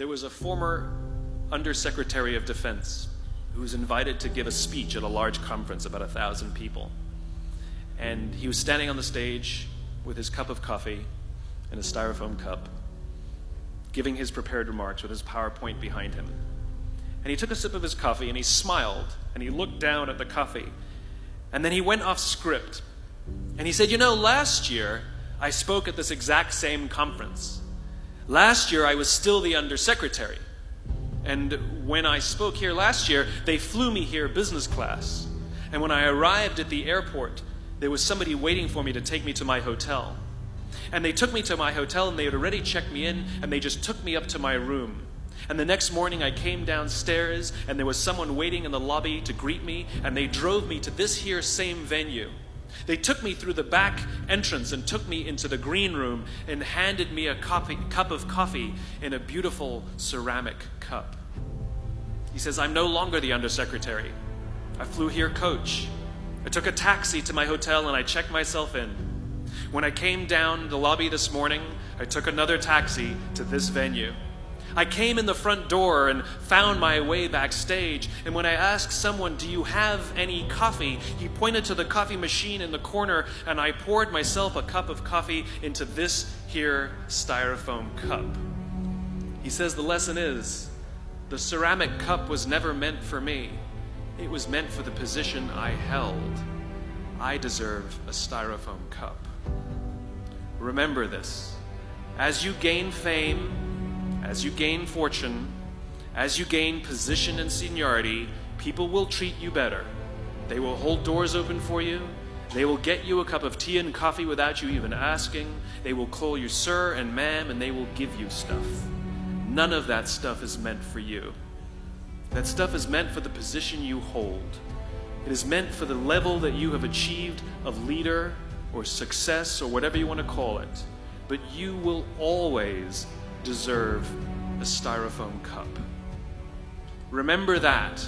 there was a former Undersecretary of Defense who was invited to give a speech at a large conference, about 1,000 people. And he was standing on the stage with his cup of coffee in a styrofoam cup, giving his prepared remarks with his PowerPoint behind him. And he took a sip of his coffee and he smiled and he looked down at the coffee. And then he went off script. And he said, "You know, last year I spoke at this exact same conference. Last year I was still the undersecretary. And when I spoke here last year, they flew me here business class. And when I arrived at the airport, there was somebody waiting for me to take me to my hotel. And they took me to my hotel and they had already checked me in and they just took me up to my room. And the next morning I came downstairs and there was someone waiting in the lobby to greet me and they drove me to this here same venue. They took me through the back entrance and took me into the green room and handed me a cup of coffee in a beautiful ceramic cup." He says, "I'm no longer the undersecretary. I flew here coach. I took a taxi to my hotel and I checked myself in. When I came down the lobby this morning, I took another taxi to this venue. I came in the front door and found my way backstage, and when I asked someone, 'Do you have any coffee?' he pointed to the coffee machine in the corner, and I poured myself a cup of coffee into this here styrofoam cup." He says the lesson is, the ceramic cup was never meant for me. It was meant for the position I held. I deserve a styrofoam cup. Remember this. As you gain fame, as you gain fortune, as you gain position and seniority, people will treat you better. They will hold doors open for you. They will get you a cup of tea and coffee without you even asking. They will call you sir and ma'am, and they will give you stuff. None of that stuff is meant for you. That stuff is meant for the position you hold. It is meant for the level that you have achieved of leader or success or whatever you want to call it. But you will always deserve a styrofoam cup. Remember that.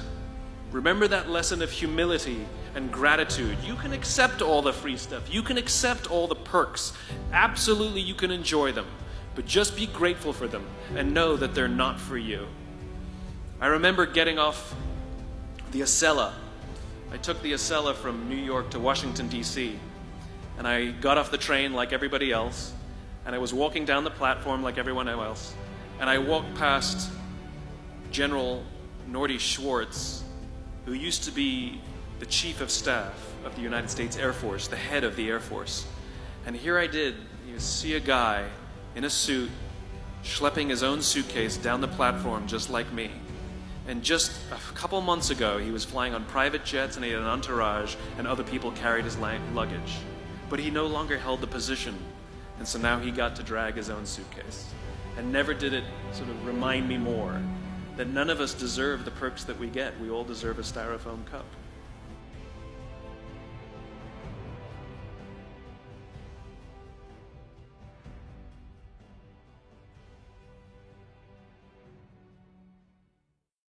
Remember that lesson of humility and gratitude. You can accept all the free stuff. You can accept all the perks. Absolutely, you can enjoy them. But just be grateful for them and know that they're not for you. I remember getting off the Acela. I took the Acela from New York to Washington, D.C. And I got off the train like everybody else. And I was walking down the platform like everyone else. And I walked past General Norty Schwartz, who used to be the Chief of Staff of the United States Air Force, the head of the Air Force. And here I did, see a guy in a suit schlepping his own suitcase down the platform just like me. And just a couple months ago, he was flying on private jets and he had an entourage and other people carried his luggage. But he no longer held the position. And so now he got to drag his own suitcase. And never did it sort of remind me more that none of us deserve the perks that we get. We all deserve a styrofoam cup.